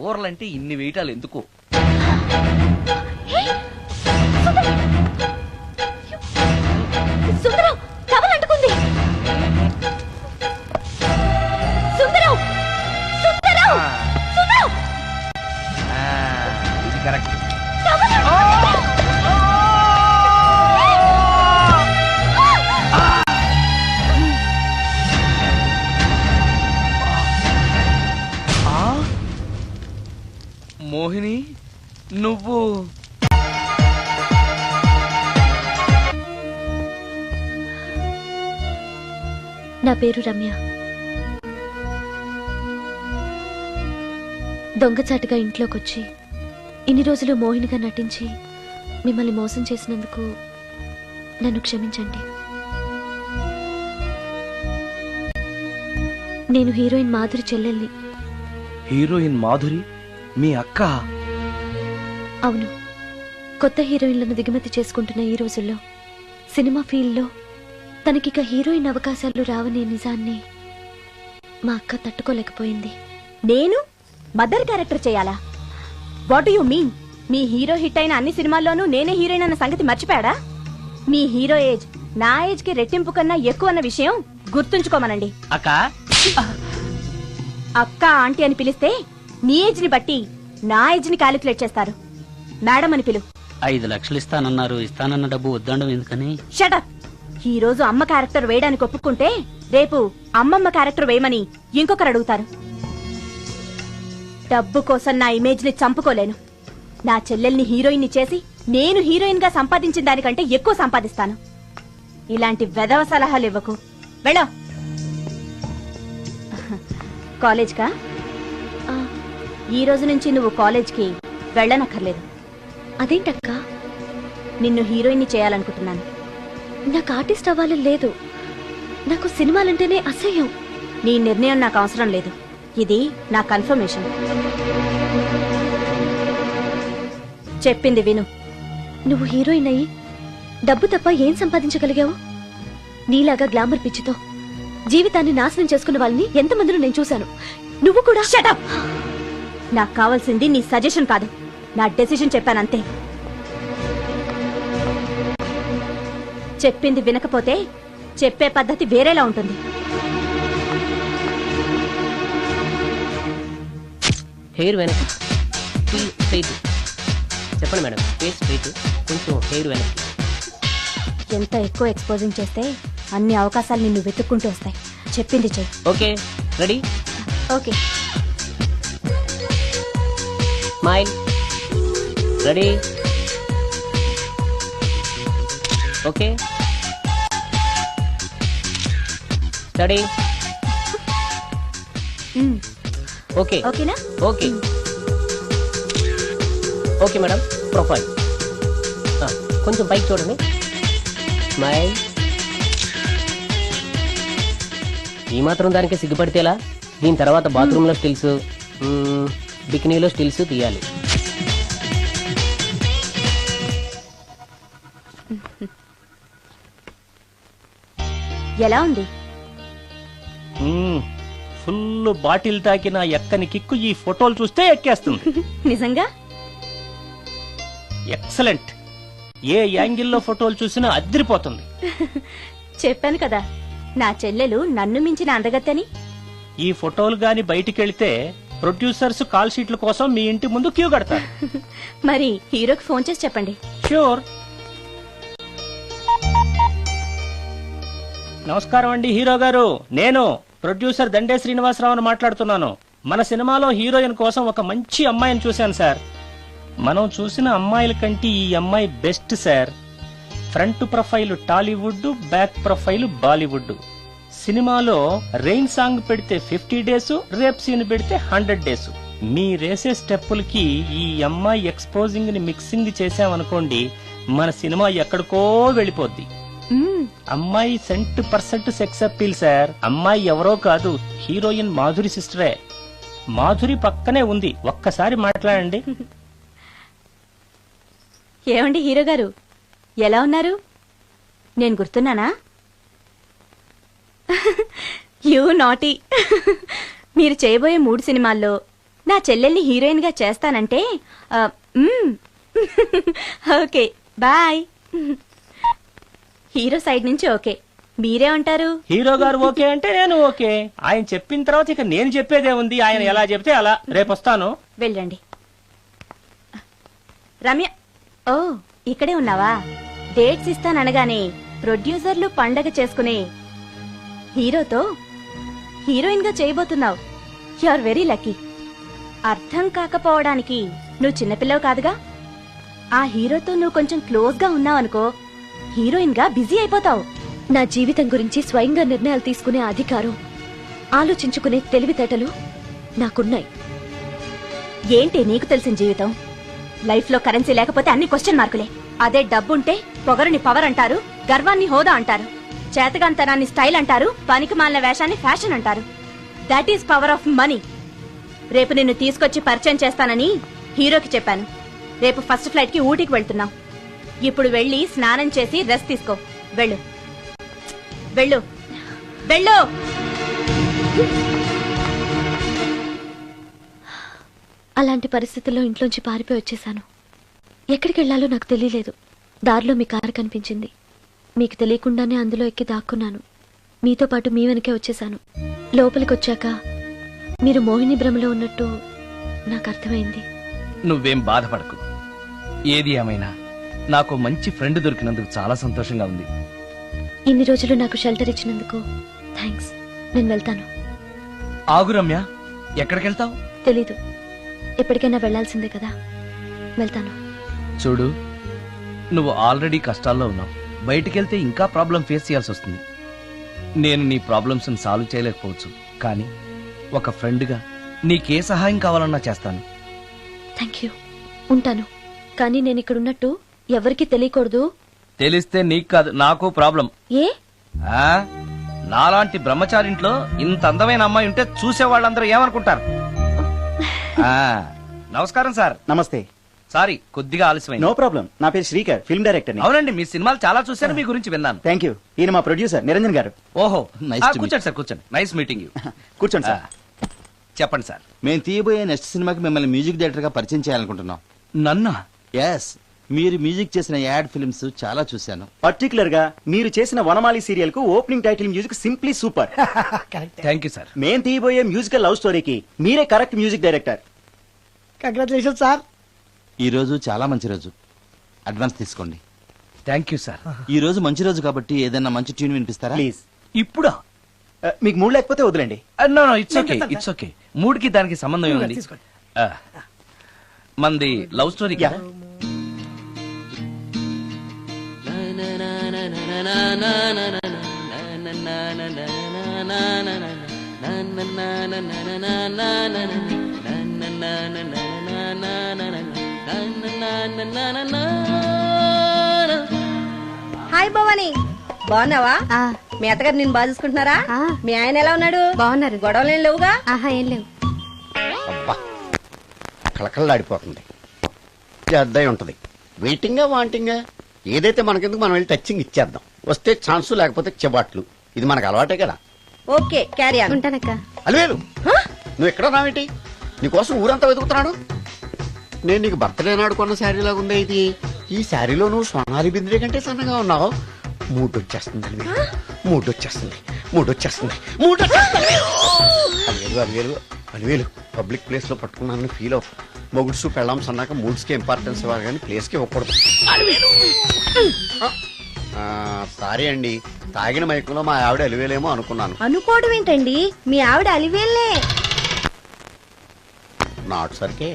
కూరలంటే ఇన్ని వేయటాలు ఎందుకు? సుందరం టవల్ అంటుకుంది. సుందరం సుందరం సుందరం ఇది కరెక్ట్. మోహిని నువ్వు నా పేరు రమ్య. దొంగచాటుగా ఇంట్లోకొచ్చి ఇన్ని రోజులు మోహినిగా నటించి మిమ్మల్ని మోసం చేసినందుకు నన్ను క్షమించండి. నేను హీరోయిన్ మాధురి చెల్లెల్ని. హీరోయిన్ మాధురి మీ అక్క? అవును. కొత్త హీరోయిన్లను దిగుమతి చేసుకుంటున్న ఈ రోజుల్లో సినిమా ఫీల్డ్లో తనకిక హీరోయిన్ అవకాశాలు రావనే నిజాన్ని మా అక్క తట్టుకోలేకపోయింది. నేను మదర్ క్యారెక్టర్ చేయాలా? What you mean? Me hero hit అయిన అన్ని సినిమాల్లోనూ నేనే హీరోయిన్ అన్న సంగతి మర్చిపోయాడా? మీ హీరో ఏజ్ నా ఏజ్ కి రెట్టింపు కన్నా ఎక్కువ అన్న విషయం గుర్తుంచుకోమనండి. అక్క అక్క ఆంటీ అని పిలిస్తే నీ ఏజ్ ని బట్టి నా ఏజ్ ని క్యాలిక్యులేట్ చేస్తారు. మేడం అని పిలు. 5 లక్షలు ఇస్తానన్నారు. ఇస్తానన్న డబ్బు వద్దండం ఎందుకని? షటప్. ఈ రోజు అమ్మ క్యారెక్టర్ వేయడానికి ఒప్పుకుంటే రేపు అమ్మమ్మ క్యారెక్టర్ వేయమని ఇంకొకరు అడుగుతారు. డబ్బు కోసం నా ఇమేజ్ ని చంపుకోలేను. నా చెల్లెల్ని హీరోయిన్ ని చేసి నేను హీరోయిన్ గా సంపాదించిన దానికంటే ఎక్కువ సంపాదిస్తాను. ఇలాంటి వెధవ సలహాలు ఇవ్వకు. వెళ్ళో. కాలేజ్కా? ఈ రోజు నుంచి నువ్వు కాలేజ్కి వెళ్ళనక్కర్లేదు. అదేంటక్క? నిన్ను హీరోయిన్ ని చేయాలనుకుంటున్నాను. నాకు ఆర్టిస్ట్ అవ్వాలని లేదు. నాకు సినిమాలంటేనే అసహ్యం. నీ నిర్ణయం నాకు అవసరం లేదు. ఇది నా కన్ఫర్మేషన్. చెప్పింది విను. నువ్వు హీరోయిన్ అయ్యి డబ్బు తప్ప ఏం సంపాదించగలిగావు? నీలాగా గ్లామర్ పిచ్చితో జీవితాన్ని నాశనం చేసుకున్న వాళ్ళని ఎంతమందిలో నేను చూశాను. నువ్వు కూడా. షటప్. నాకు కావాల్సింది నీ సజెషన్ కాదు, నా డెసిషన్ చెప్పానంతే. చెప్పింది వినకపోతే చెప్పే పద్ధతి వేరేలా ఉంటుంది. హెయిర్ వెనక్కి స్ట్రైట్. చెప్పండి మేడం. ఫేస్ స్ట్రైట్, కొంచెం హెయిర్ వెనక్కి. ఎంత ఎక్కువ ఎక్స్పోజింగ్ చేస్తే అన్ని అవకాశాలు నిన్ను వెతుక్కుంటూ వస్తాయి. చెప్పింది చెయ్యి. Okay, ready? Okay. Smile. Ready? Okay. Study. Okay. ఓకేనా? ఓకే. Okay madam. ప్రొఫైల్ కొంచెం పైకి చూడండి. స్మైల్. ఈ మాత్రం దానికి సిగ్గుపడితేలా? దీని తర్వాత బాత్రూంలో స్టిల్స్, బికినీలో స్టిల్స్ తీయాలి. ఎలా ఉంది? ఫుల్ బాటిల్ తాకిన ఎక్కని కిక్కు ఈ ఫోటోలు చూస్తే ఎక్కేస్తుంది. నిజంగా ఎక్సలెంట్. ఏ యాంగిల్లో ఫోటోలు చూసినా అదిరిపోతుంది. చెప్పాను కదా నా చెల్లెలు నన్ను మించిన అందగత్తని. ఈ ఫోటోలు గాని బయటికెళ్తే ప్రొడ్యూసర్స్ కాల్ షీట్ల కోసం మీ ఇంటి ముందు క్యూ కడతారు. మరి హీరోకి ఫోన్ చేసి చెప్పండి. ష్యూర్. నమస్కారం అండి హీరో గారు. నేను ప్రొడ్యూసర్ దండే శ్రీనివాసరావుని మాట్లాడుతున్నాను. మన సినిమాలో హీరోయిన్ కోసం ఒక మంచి అమ్మాయిని చూశాను సార్. మనం చూసిన అమ్మాయిల కంటే ఈ అమ్మాయి best sir. Front profile Tollywood, back profile Bollywood. సినిమాలో రెయిన్ సాంగ్ పెడితే 50 డేస్, రేప్ సీన్ పెడితే 100 డేస్. మీరేసే స్టెప్పులకి ఈ అమ్మాయి ఎక్స్పోజింగ్ ని మిక్సింగ్ చేసామనుకోండి, మన సినిమా ఎక్కడికో వెళ్ళిపోద్ది. అమ్మాయి 100% సెక్స్ అప్పీల్ సార్. అమ్మాయి ఎవరో కాదు, హీరోయిన్ మాధురి సిస్టరే. మాధురి పక్కనే ఉంది, ఒక్కసారి మాట్లాడండి. ఏమండి హీరో గారు, ఎలా ఉన్నారు? నేను గుర్తున్నానా? You naughty. మీరు చేయబోయే 3 సినిమాల్లో నా చెల్లెల్ని హీరోయిన్ గా చేస్తానంటే ఆ, మ్మ్. Okay bye. హీరో సైడ్ నుంచి ఓకే, మీరే ఉంటారు? హీరో గారు ఓకే అంటే నేను ఓకే. ఆయన చెప్పిన తర్వాత ఇక నేను చెప్పేదే ఉంది. ఆయన ఎలా చెప్తే అలా. రేపు వస్తాను. వెళ్ళండి. రమ్య, ఓ ఇక్కడే ఉన్నావా? డేట్స్ ఇస్తాననగానే ప్రొడ్యూసర్లు పండగ చేసుకునే హీరోతో హీరోయిన్ గా చేయబోతున్నావు. You are very lucky. అర్థం కాకపోవడానికి నువ్వు చిన్నపిల్లవు కాదుగా. ఆ హీరోతో నువ్వు కొంచెం క్లోజ్ గా ఉన్నావనుకో, హీరోయిన్ గా బిజీ అయిపోతావు. నా జీవితం గురించి స్వయంగా నిర్ణయాలు తీసుకునే అధికారం, ఆలోచించుకునే తెలివితేటలు నాకున్నాయి. ఏంటి నీకు తెలిసిన జీవితం? లైఫ్ లో కరెన్సీ లేకపోతే అన్ని క్వశ్చన్ మార్కులే. అదే డబ్బుంటే పొగరుని పవర్ అంటారు, గర్వాన్ని హోదా అంటారు, చేతగాంతనాన్ని స్టైల్ అంటారు, పనికిమాలిన వేషాన్ని ఫ్యాషన్ అంటారు. That is power of money. రేపు నిన్ను తీసుకొచ్చి పరిచయం చేస్తానని హీరోకి చెప్పాను. రేపు ఫస్ట్ ఫ్లైట్ కి ఊటీకి వెళ్తున్నాం. ఇప్పుడు వెళ్ళి స్నానం చేసి రెస్ట్ తీసుకో. వెళ్ళు వెళ్ళు వెళ్ళు. అలాంటి పరిస్థితుల్లో ఇంట్లోంచి పారిపోయి వచ్చేశాను. ఎక్కడికి వెళ్లాలో నాకు తెలియలేదు. దారిలో మీ కారు కనిపించింది. మీకు తెలియకుండానే అందులో ఎక్కి దాక్కున్నాను. మీతో పాటు మీ వెనకే వచ్చేశాను. లోపలికొచ్చాక మీరు మోహిని భ్రమలో ఉన్నట్టు నాకు అర్థమైంది. నువ్వేం బాధపడకు. ఏది ఏమైనా నాకు మంచి ఫ్రెండ్ దొరికినందుకు చాలా సంతోషంగా ఉంది. ఇన్ని రోజులు నాకు షెల్టర్ ఇచ్చినందుకు థ్యాంక్స్. నేను వెళ్తాను. ఆగు రమ్య, ఎక్కడికెళ్తావు? తెలీదు. ఎప్పటికైనా వెళ్లాల్సిందే కదా. వెళ్తాను. చూడు, నువ్వు ఆల్రెడీ కష్టాల్లో ఉన్నావు. బయటికెళ్తే ఇంకా ప్రాబ్లం ఫేస్ చేయాల్సి వస్తుంది. నేను నీ ప్రాబ్లమ్స్ సాల్వ్ చేయలేకపోవచ్చు, కానీ ఒక ఫ్రెండ్గా నీకే సహాయం కావాలన్నా చేస్తాను. Thank you. ఉంటాను. కానీ నేను ఇక్కడ ఉన్నట్టు ఎవరికీ తెలియకూడదు. తెలిస్తే నీకు కాదు, నాకు ప్రాబ్లం. ఏ? ఆ? నాలాంటి బ్రహ్మచారింట్లో ఇంత అందమైన అమ్మాయి ఉంటే చూసే వాళ్ళందరూ ఏమనుకుంటారు? ఆ, నమస్కారం సార్. నమస్తే. సారీ, కొద్దిగా ఆలస్యమైంది. No problem. నా పేరు శ్రీకర్, ఫిల్మ్ డైరెక్టర్. అవునండి, మీ సినిమాలు చాలా చూశాను, మీ గురించి విన్నాను. Thank you. ఈయన మా ప్రొడ్యూసర్ నిరంజన్ గారు. ఓహో, Nice to meet కూర్చోండి సార్, కూర్చోండి. Nice meeting you. కూర్చోండి సార్. చెప్పండి సార్. మేము తీయబోయే నెక్స్ట్ సినిమాకి మిమ్మల్ని మ్యూజిక్ డైరెక్టర్ గా పరిచయం చేయాలనుకుంటున్నాం. నన్నా? ఎస్, మీరు మ్యూజిక్ చేసిన యాడ్ ఫిల్మ్స్ చాలా చూశాను. పర్టికులర్ గా మీరు చేసిన వనమాలి సీరియల్ కు opening title music simply super. Thank you sir. మేం తీయబోయే మ్యూజికల్ లవ్ స్టోరీకి మీరే correct music director. Congratulation sir. ఈ రోజు చాలా మంచి రోజు, అడ్వాన్స్ తీసుకోండి. Thank you sir. ఈ రోజు మంచి రోజు కాబట్టి ఏదైనా మంచి ట్యూన్ వినిపిస్తారా? ప్లీజ్. ఇప్పుడా? మీకు మూడు లేకపోతే వదిలేండి. No no, it's okay, it's okay. మూడుకి దానికి సంబంధం ఏముంది? తీసుకోండి. మంది లవ్ స్టోరీ కదా. హాయ్ భవాని, బాగున్నావా? మీ అత్తగారు నిన్ను బాగా చూసుకుంటున్నారా? మీ ఆయన ఎలా ఉన్నాడు? బాగున్నారు. గొడవలు ఏం లేవుగా? ఆహా, ఏం లేవు. అబ్బా, కళకళలాడిపోతుంది. అద్దయి ఉంటది. వెయిటింగా వాంటింగా ఏదైతే మనకెందుకు, మనం వెళ్ళి టచ్చింగ్ ఇచ్చేద్దాం. వస్తే ఛాన్సు, లేకపోతే చెబాట్లు. ఇది మనకు అలవాటే కదా. Okay, carry on. ఉంటానక్క. అలివేలు, నువ్వు ఎక్కడ రావేంటి? నీకోసం ఊరంతా వెతుకుతున్నాడు. నేను నీకు బర్త్డే నాడు కొన్న శారీ లాగా ఉందే ఇది. ఈ శారీలో నువ్వు సోనాలి బింద్రే కంటే సన్నగా ఉన్నావు. మూడొచ్చేస్తుంది అలివేలు, మూడొచ్చేస్తుంది, మూడొచ్చేస్తుంది, మూడొచ్చేస్తుంది. అలివేలు, అలివేలు, అలివేలు, పబ్లిక్ ప్లేస్ లో పట్టుకున్నానని ఫీల్ అవ్వ. మొగుడ్సు పెళ్ళాం సన్నాక మూడ్స్ కి ఇంపార్టెన్స్ ఇవ్వాలి కానీ ప్లేస్ కి ఇవ్వకూడదు. సారీ అండి, తాగిన మైకంలో మా ఆవిడ అలివేలేమో అనుకున్నాను. అనుకోవడం ఏంటండి, మీ ఆవిడ అలివేలే. నాటు సరికే.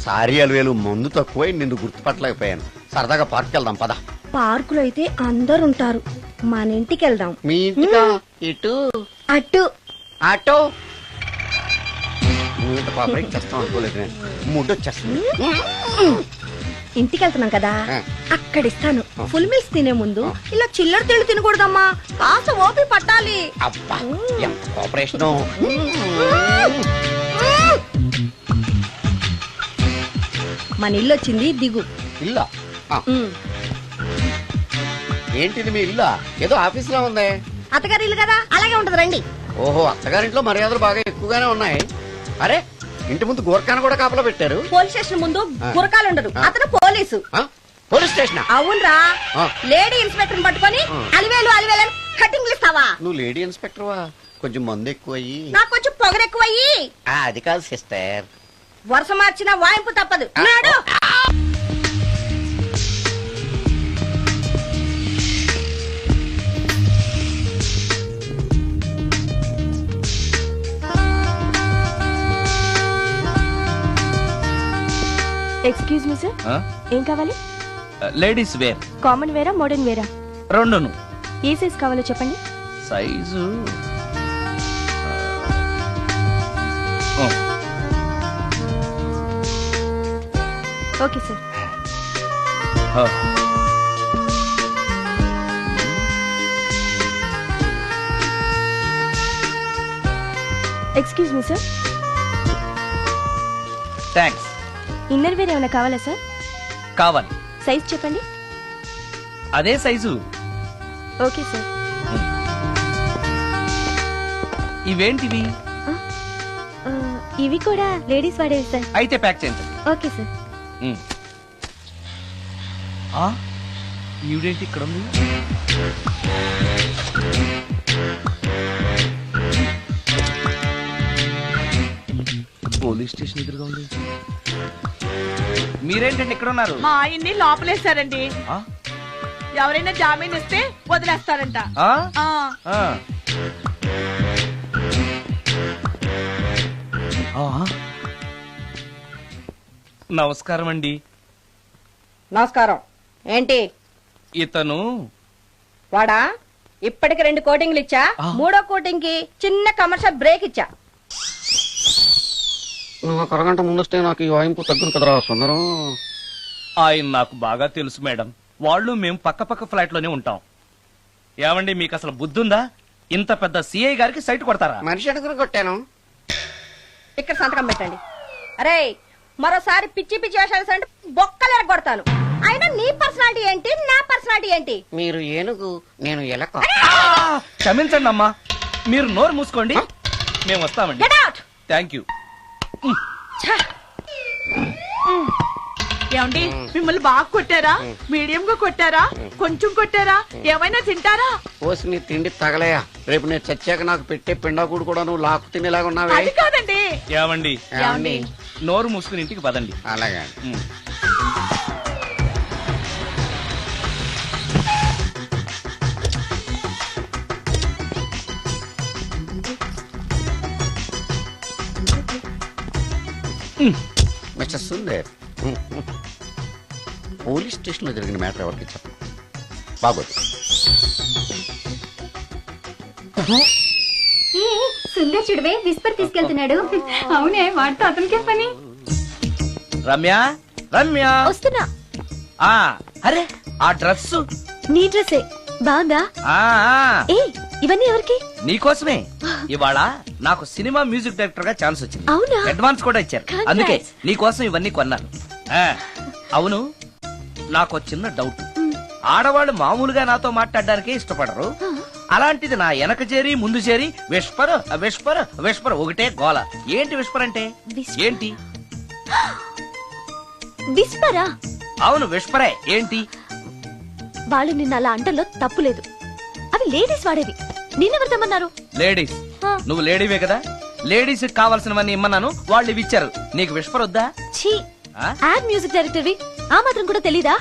సారీ అలివేలు, మందు తక్కువై నిన్ను గుర్తుపట్టలేకపోయాను. సరదాగా పార్క్ వెళ్దాం పద. పార్కులో అయితే అందరు ఉంటారు, మన ఇంటికి వెళ్దాం. మీ ఇంటికా? ఇటు అటు ఆటో. నువ్వు ఇంత పాపరేట్ చేస్తాం అనుకోలేదు నేను. మూడొచ్చేస్తుంది. ఇంటికి వెళ్తున్నాం కదా, ఆ. అక్కడ ఇస్తాను. ఫుల్ మీల్స్ తినే ముందు ఇలా చిల్లర తిళ్ళు తినకూడదమ్మా, కాస్త ఓపి పట్టాలి. అబ్బా, ఎంత కోఆపరేషన్. మన ఇల్లు వచ్చింది, దిగు. ఇల్లా? ఏంటిది మీ ఇల్లా? ఏదో ఆఫీస్ లో ఉంది. అత్తగారి ఇల్లు కదా, అలాగే ఉంటది, రండి. ఓహో, అత్తగారింట్లో మర్యాదలు బాగా ఎక్కువగానే ఉన్నాయి. అరే ఇంటి ముందు గోర్ఖాను కూడా కాపలా పెట్టారు. పోలీస్ స్టేషన్ ముందు గురకాలు ఉండరు, అతను పోలీసు. Police station? అవునరా, లేడీ ఇన్స్పెక్టర్ పట్టుకొని అలివేలు అలివేలు కటింగ్లు ఇస్తావా? నువ్వు లేడీ ఇన్స్పెక్టర్ వా? కొంచెం మందు ఎక్కువయ్యి. నాకు కొంచెం పొగరెక్కువయ్యి. అది కాదు సిస్టర్, వరుస మార్చిన వాయింపు తప్పదు. నాడు ఎక్స్క్యూజ్ మీ సార్, ఏం కావాలి? Ladies wear. కామన్ వేరా మోడర్న్ వేరా? రెండును. ఏ సైజ్ కావాలో చెప్పండి. Size okay sir. Excuse me sir, thanks. Inner wear ఏమైనా కావాలా సార్? కావాలి. సైజ్ చెప్పండి. అదే సైజు. Okay sir. ఇవేంటివి? ఇవి కూడా లేడీస్ వాడేవి సార్. అయితే ప్యాక్ చేయించండి. Okay sir. ఈవిడేంటి ఇక్కడ ఉంది? పోలీస్ స్టేషన్ ఎదురుగా ఉంది. మీరేంటండి ఇక్కడ ఉన్నారు? మా ఆయన్ని లోపలేస్తారండి. ఎవరైనా జామీన్ ఇస్తే వదిలేస్తారంట. నమస్కారం అండి. నమస్కారం. ఏంటి ఇతను? వాడా, ఇప్పటికి 2 కోటింగ్లు ఇచ్చా, 3వ కోటింగ్ కి చిన్న కమర్షియల్ బ్రేక్ ఇచ్చా. నువ్వు ఒక అరగంట ముందొస్తే నాకు ఈ వాయింపు తగ్గును కదరా సుందరం. ఆయన నాకు బాగా తెలుసు మేడం. వాళ్ళు మేము పక్క పక్క ఫ్లాట్ లోనే ఉంటాం. ఏమండి, మీకు అసలు బుద్ధుందా? ఇంత పెద్ద సిఐ గారికి సైట్ కొడతారా? మనిషి అడుగురు కొట్టాను. ఇక్కడ సంతకం పెట్టండి. అరే, మరోసారి పిచ్చి పిచ్చి వేషాలు అంటే బొక్కలు కొడతాను. అయినా నీ పర్సనాలిటీ ఏంటి, నా పర్సనాలిటీ ఏంటి? మీరు ఏనుగు, నేను ఎలక. క్షమించండి అమ్మా, మీరు నోరు మూసుకోండి, మేము వస్తామండి. Thank you. ఏమండి, మిమ్మల్ని బాగా కొట్టారా, మీడియం గా కొట్టారా, కొంచెం కొట్టారా, ఏమైనా తింటారా? పోసి నీ తిండి తగలయా. రేపు నేను చచ్చాక నాకు పెట్టే పిండాకుడు కూడా నువ్వు లాక్కు తినేలాగా ఉన్నావే. అది కాదండి. ఏమండి, నోరు మూసుకుని ఇంటికి పదండి. అలాగే. మిస్టర్ సుందర్, పోలీస్ స్టేషన్ లో జరిగిన మ్యాటర్ ఎవరికి చెప్పండి. బాగోదు. సుందర్ చూడవే, విస్పర్ తీసుకెళ్తున్నాడు. అవునే, వాడితో అతనికే పని. రమ్య, రమ్య వస్తున్నా. అరే, ఆ డ్రెస్ నీ డ్రెస్సే బాగుందా? ఏ, ఇవన్నీ ఎవరికి? నీకోసమే. ఇవాళ నాకు సినిమా మ్యూజిక్ డైరెక్టర్ గా ఛాన్స్ వచ్చింది. అవునా? అడ్వాన్స్ కూడా ఇచ్చారు. అందుకే నీకోసం ఇవన్నీ కొన్నాను. అవును, నాకు చిన్న డౌట్. ఆడవాళ్ళు మామూలుగా నాతో మాట్లాడడానికే ఇష్టపడరు. అలాంటిది నా వెనక చేరి ముందు చేరి విస్పర్ విస్పర్ విస్పర్ ఒకటే గోల. ఏంటి విస్పర్ అంటే? ఏంటి విస్పరా? అవును, విస్పరే. ఏంటి? వాళ్ళు నిన్న అలా అంటలో తప్పులేదు. అవి లేడీస్ వాడేవి. నిన్నెవరు తెమ్మన్నారు? లేడీస్. నువ్వు లేడీవే కదా. లేడీస్ కావాల్సినవన్నీ ఇమ్మన్నాను, వాళ్ళు ఇవి ఇచ్చారు. నీకు విస్పర్ వద్దా? ఛీ, యాడ్ మ్యూజిక్ డైరెక్టర్వి, ఆ మాత్రం కూడా తెలీదా?